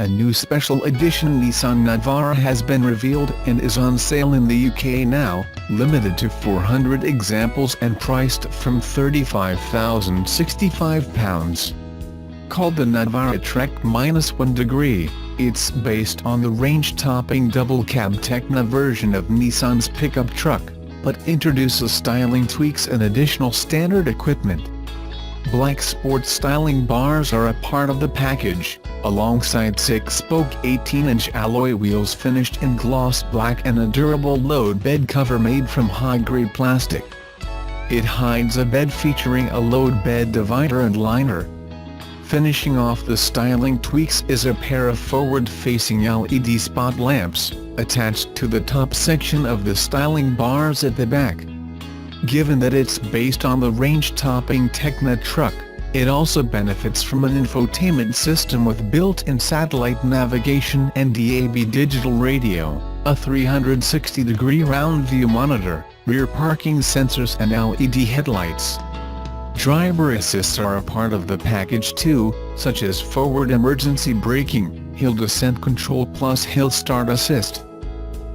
A new special edition Nissan Navara has been revealed and is on sale in the UK now, limited to 400 examples and priced from £35,065. Called the Navara Trek-1, it's based on the range-topping double-cab Tekna version of Nissan's pickup truck, but introduces styling tweaks and additional standard equipment. Black sports styling bars are a part of the package, alongside 6-spoke 18-inch alloy wheels finished in gloss black and a durable load bed cover made from high-grade plastic. It hides a bed featuring a load bed divider and liner. Finishing off the styling tweaks is a pair of forward-facing LED spot lamps, attached to the top section of the styling bars at the back. Given that it's based on the range-topping Tekna truck, it also benefits from an infotainment system with built-in satellite navigation and DAB digital radio, a 360-degree round-view monitor, rear parking sensors and LED headlights. Driver assists are a part of the package too, such as forward emergency braking, hill descent control plus hill start assist.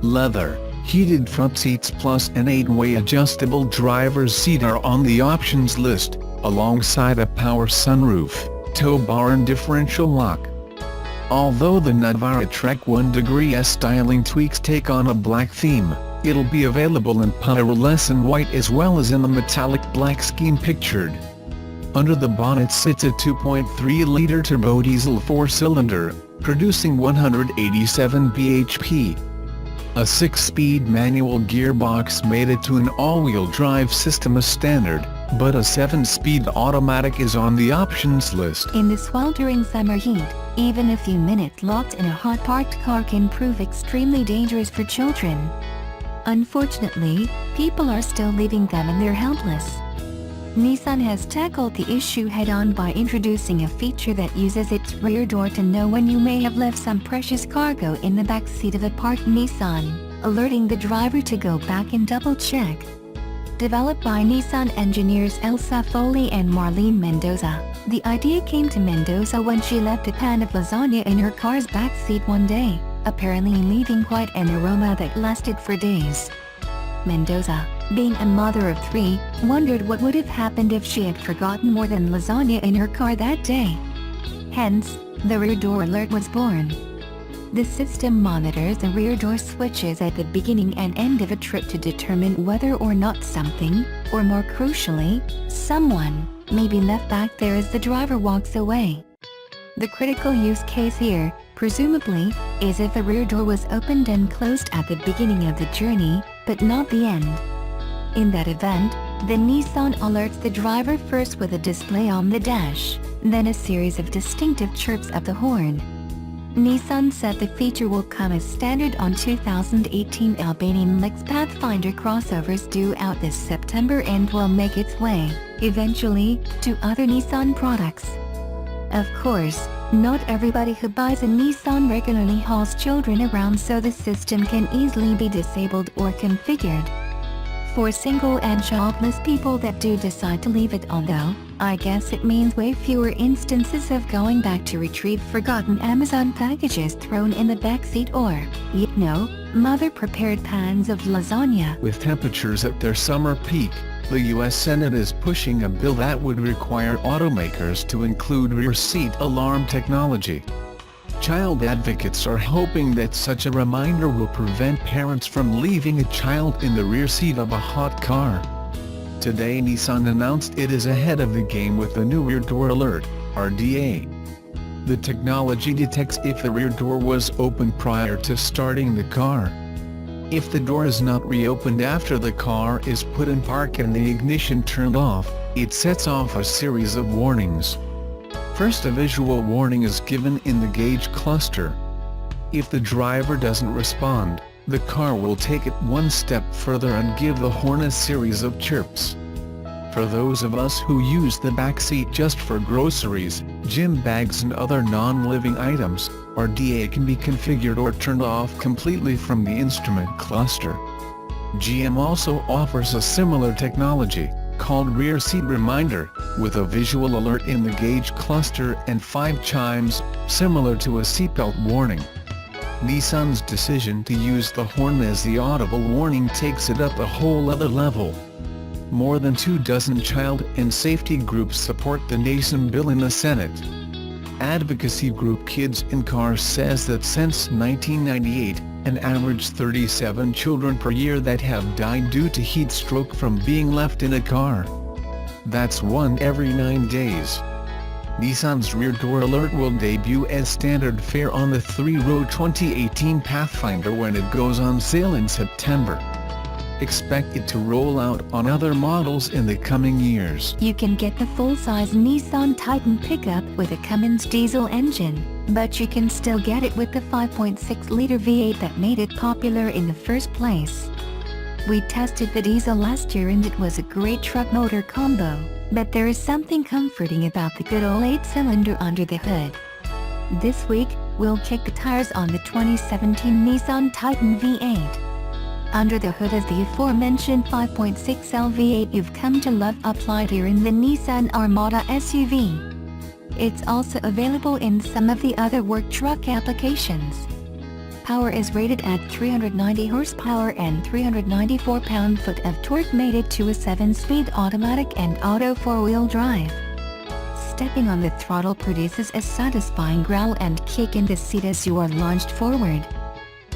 Leather, heated front seats plus an 8-way adjustable driver's seat are on the options list, alongside a power sunroof, tow bar and differential lock. Although the Navara Trek-1's styling tweaks take on a black theme, it'll be available in pearlescent white as well as in the metallic black scheme pictured. Under the bonnet sits a 2.3-litre turbo diesel 4-cylinder, producing 187 bhp. A 6-speed manual gearbox made it to an all-wheel drive system as standard, but a 7-speed automatic is on the options list. In the sweltering summer heat, even a few minutes locked in a hot parked car can prove extremely dangerous for children. Unfortunately, people are still leaving them and they're helpless. Nissan has tackled the issue head-on by introducing a feature that uses its rear door to know when you may have left some precious cargo in the back seat of a parked Nissan, alerting the driver to go back and double-check. Developed by Nissan engineers Elsa Foley and Marlene Mendoza, the idea came to Mendoza when she left a pan of lasagna in her car's back seat one day, apparently leaving quite an aroma that lasted for days. Mendoza, being a mother of 3, wondered what would have happened if she had forgotten more than lasagna in her car that day. Hence, the rear door alert was born. The system monitors the rear door switches at the beginning and end of a trip to determine whether or not something, or more crucially, someone, may be left back there as the driver walks away. The critical use case here, presumably, is if the rear door was opened and closed at the beginning of the journey, but not the end. In that event, the Nissan alerts the driver first with a display on the dash, then a series of distinctive chirps of the horn. Nissan said the feature will come as standard on 2018 Albanian Lex Pathfinder crossovers due out this September and will make its way, eventually, to other Nissan products. Of course, not everybody who buys a Nissan regularly hauls children around, so the system can easily be disabled or configured. For single and childless people that do decide to leave it on though, I guess it means way fewer instances of going back to retrieve forgotten Amazon packages thrown in the backseat or, you know, mother-prepared pans of lasagna. With temperatures at their summer peak, the U.S. Senate is pushing a bill that would require automakers to include rear seat alarm technology. Child advocates are hoping that such a reminder will prevent parents from leaving a child in the rear seat of a hot car. Today Nissan announced it is ahead of the game with the new Rear Door Alert, RDA. The technology detects if the rear door was open prior to starting the car. If the door is not reopened after the car is put in park and the ignition turned off, it sets off a series of warnings. First, a visual warning is given in the gauge cluster. If the driver doesn't respond, the car will take it one step further and give the horn a series of chirps. For those of us who use the back seat just for groceries, gym bags and other non-living items, RDA can be configured or turned off completely from the instrument cluster. GM also offers a similar technology, called Rear Seat Reminder, with a visual alert in the gauge cluster and 5 chimes, similar to a seatbelt warning. Nissan's decision to use the horn as the audible warning takes it up a whole other level. More than 24 child and safety groups support the Nissan bill in the Senate. Advocacy group Kids in Cars says that since 1998, an average 37 children per year that have died due to heat stroke from being left in a car. That's one every 9 days. Nissan's rear door alert will debut as standard fare on the 3-row 2018 Pathfinder when it goes on sale in September. Expect it to roll out on other models in the coming years. You can get the full-size Nissan Titan pickup with a Cummins diesel engine, but you can still get it with the 5.6-liter V8 that made it popular in the first place. We tested the diesel last year and it was a great truck-motor combo, but there is something comforting about the good old 8-cylinder under the hood. This week, we'll kick the tires on the 2017 Nissan Titan V8. Under the hood is the aforementioned 5.6L V8 you've come to love applied here in the Nissan Armada SUV. It's also available in some of the other work truck applications. Power is rated at 390 horsepower and 394 pound-foot of torque, mated to a 7-speed automatic and auto 4-wheel drive. Stepping on the throttle produces a satisfying growl and kick in the seat as you are launched forward.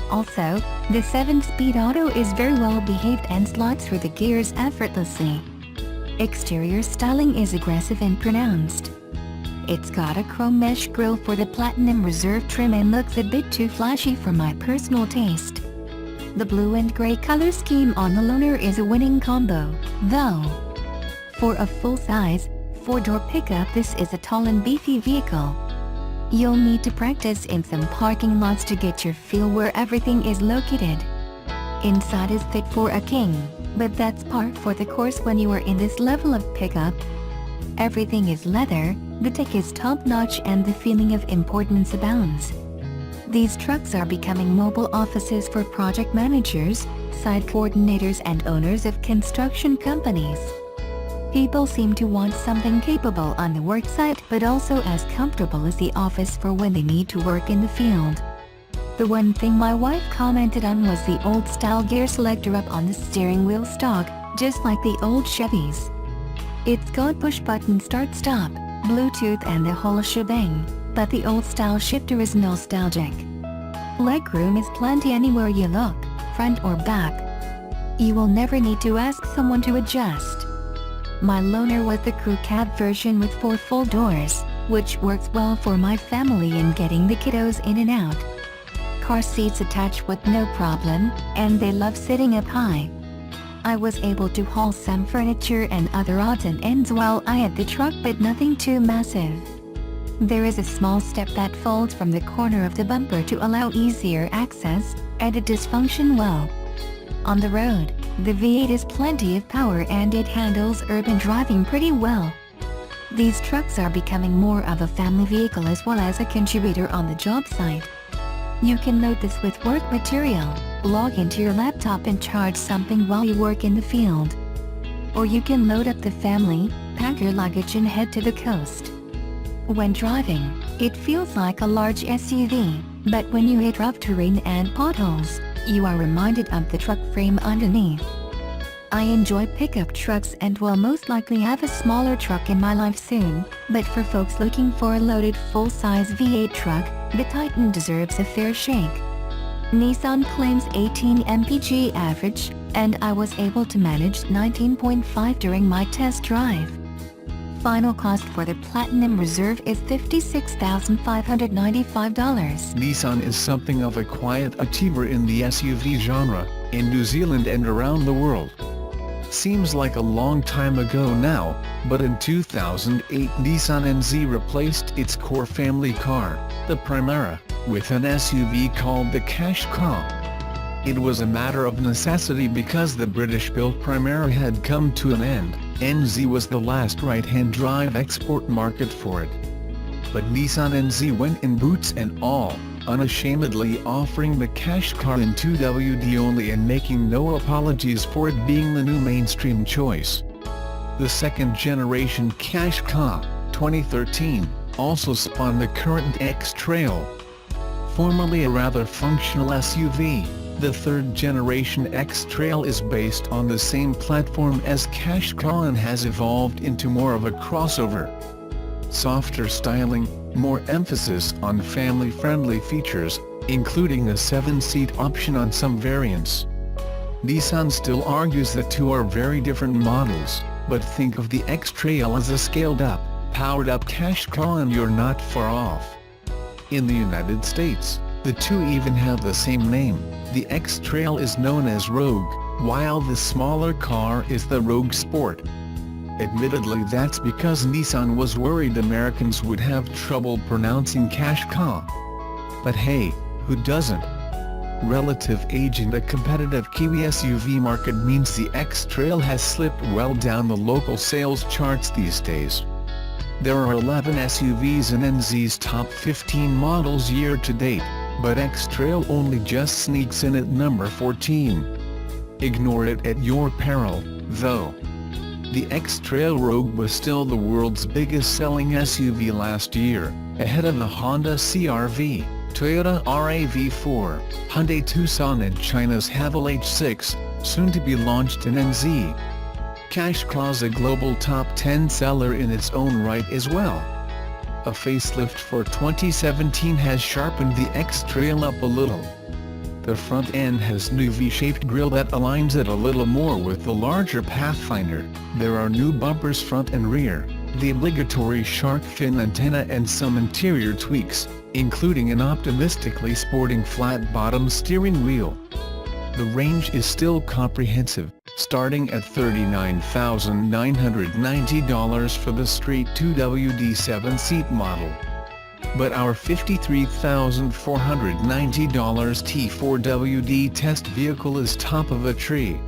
Also, the 7-speed auto is very well behaved and slides through the gears effortlessly. Exterior styling is aggressive and pronounced. It's got a chrome mesh grille for the Platinum Reserve trim and looks a bit too flashy for my personal taste. The blue and gray color scheme on the loaner is a winning combo, though. For a full-size, 4-door pickup, this is a tall and beefy vehicle. You'll need to practice in some parking lots to get your feel where everything is located. Inside is fit for a king, but that's par for the course when you are in this level of pickup. Everything is leather, the tech is top-notch and the feeling of importance abounds. These trucks are becoming mobile offices for project managers, site coordinators and owners of construction companies. People seem to want something capable on the work site but also as comfortable as the office for when they need to work in the field. The one thing my wife commented on was the old-style gear selector up on the steering wheel stalk, just like the old Chevys. It's got push-button start-stop, Bluetooth and the whole shebang, but the old-style shifter is nostalgic. Legroom is plenty anywhere you look, front or back. You will never need to ask someone to adjust. My loaner was the crew cab version with 4 full doors, which works well for my family in getting the kiddos in and out. Car seats attach with no problem, and they love sitting up high. I was able to haul some furniture and other odds and ends while I had the truck, but nothing too massive. There is a small step that folds from the corner of the bumper to allow easier access, and it does function well. On the road, the V8 is plenty of power and it handles urban driving pretty well. These trucks are becoming more of a family vehicle as well as a contributor on the job site. You can load this with work material, log into your laptop and charge something while you work in the field. Or you can load up the family, pack your luggage and head to the coast. When driving, it feels like a large SUV, but when you hit rough terrain and potholes, you are reminded of the truck frame underneath. I enjoy pickup trucks and will most likely have a smaller truck in my life soon, but for folks looking for a loaded full-size V8 truck, the Titan deserves a fair shake. Nissan claims 18 mpg average, and I was able to manage 19.5 during my test drive. Final cost for the Platinum Reserve is $56,595. Nissan is something of a quiet achiever in the SUV genre, in New Zealand and around the world. Seems like a long time ago now, but in 2008 Nissan NZ replaced its core family car, the Primera, with an SUV called the Qashqai. It was a matter of necessity because the British-built Primera had come to an end. NZ was the last right-hand drive export market for it. But Nissan NZ went in boots and all, unashamedly offering the Qashqai in 2WD only and making no apologies for it being the new mainstream choice. The second-generation Qashqai, 2013, also spawned the current X-Trail. Formerly a rather functional SUV, the third-generation X-Trail is based on the same platform as Qashqai and has evolved into more of a crossover. Softer styling, more emphasis on family-friendly features, including a 7-seat option on some variants. Nissan still argues the two are very different models, but think of the X-Trail as a scaled-up, powered-up Qashqai and you're not far off. In the United States, the two even have the same name. The X-Trail is known as Rogue, while the smaller car is the Rogue Sport. Admittedly, that's because Nissan was worried Americans would have trouble pronouncing Qashqai. But hey, who doesn't? Relative age in the competitive Kiwi SUV market means the X-Trail has slipped well down the local sales charts these days. There are 11 SUVs in NZ's top 15 models year to date, but X-Trail only just sneaks in at number 14. Ignore it at your peril, though. The X-Trail Rogue was still the world's biggest selling SUV last year, ahead of the Honda CR-V, Toyota RAV4, Hyundai Tucson and China's Haval H6, soon to be launched in NZ. Qashqai's a global top 10 seller in its own right as well. A facelift for 2017 has sharpened the X-Trail up a little. The front end has new V-shaped grille that aligns it a little more with the larger Pathfinder. There are new bumpers front and rear, the obligatory shark fin antenna and some interior tweaks, including an optimistically sporting flat-bottom steering wheel. The range is still comprehensive, starting at $39,990 for the Street 2WD 7-seat model. But our $53,490 T4WD test vehicle is top of a tree.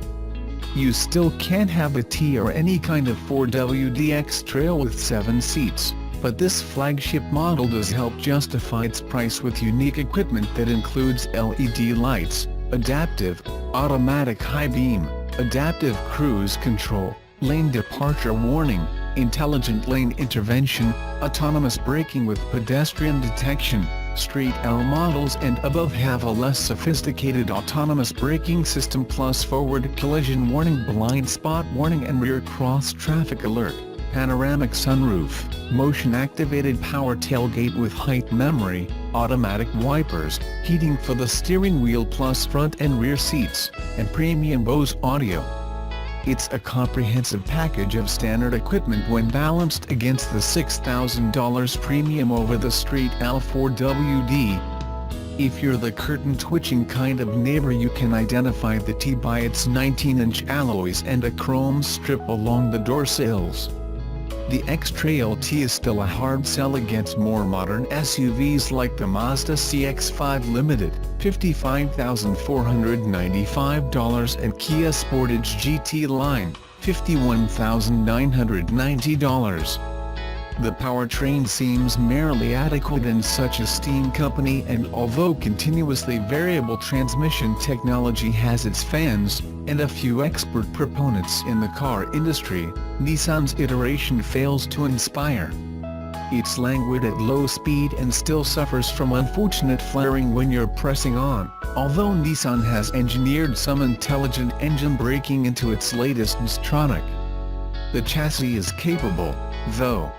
You still can't have a T or any kind of 4WD X-Trail with 7 seats, but this flagship model does help justify its price with unique equipment that includes LED lights, adaptive, automatic high beam, adaptive cruise control, lane departure warning, intelligent lane intervention, autonomous braking with pedestrian detection. Street L models and above have a less sophisticated autonomous braking system plus forward collision warning, blind spot warning and rear cross traffic alert, panoramic sunroof, motion-activated power tailgate with height memory, automatic wipers, heating for the steering wheel plus front and rear seats, and premium Bose audio. It's a comprehensive package of standard equipment when balanced against the $6,000 premium over the Street L4WD. If you're the curtain-twitching kind of neighbor, you can identify the T by its 19-inch alloys and a chrome strip along the door sills. The X-Trail T is still a hard sell against more modern SUVs like the Mazda CX-5 Limited, $55,495 and Kia Sportage GT line, $51,990. The powertrain seems merely adequate in such a steam company, and although continuously variable transmission technology has its fans, and a few expert proponents in the car industry, Nissan's iteration fails to inspire. It's languid at low speed and still suffers from unfortunate flaring when you're pressing on, although Nissan has engineered some intelligent engine braking into its latest S-tronic. The chassis is capable, though.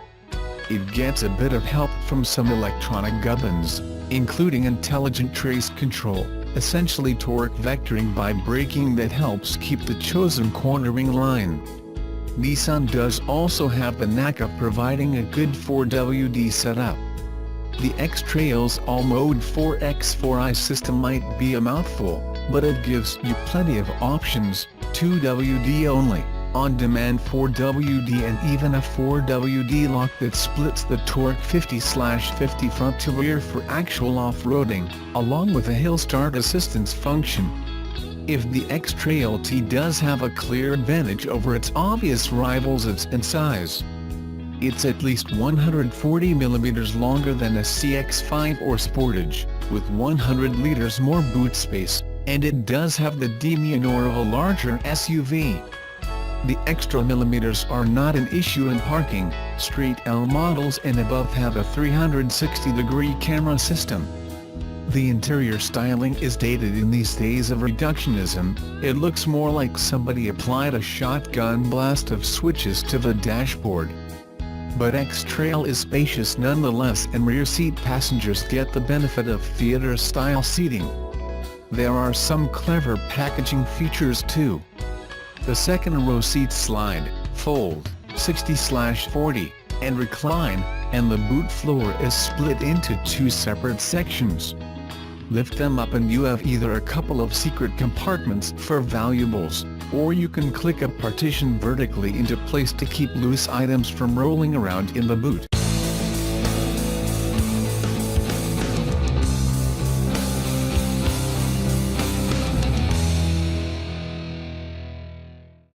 It gets a bit of help from some electronic gubbins, including intelligent trace control, essentially torque vectoring by braking that helps keep the chosen cornering line. Nissan does also have the knack of providing a good 4WD setup. The X-Trail's all-mode 4x4i system might be a mouthful, but it gives you plenty of options, 2WD only, on-demand 4WD and even a 4WD lock that splits the torque 50/50 front to rear for actual off-roading, along with a hill start assistance function. If the X-Trail T does have a clear advantage over its obvious rivals, it's in size. It's at least 140 mm longer than a CX-5 or Sportage, with 100 liters more boot space, and it does have the demeanor of a larger SUV. The extra millimeters are not an issue in parking. Street L models and above have a 360-degree camera system. The interior styling is dated in these days of reductionism. It looks more like somebody applied a shotgun blast of switches to the dashboard. But X-Trail is spacious nonetheless, and rear seat passengers get the benefit of theater-style seating. There are some clever packaging features too. The second-row seats slide, fold, 60/40, and recline, and the boot floor is split into two separate sections. Lift them up and you have either a couple of secret compartments for valuables, or you can click a partition vertically into place to keep loose items from rolling around in the boot.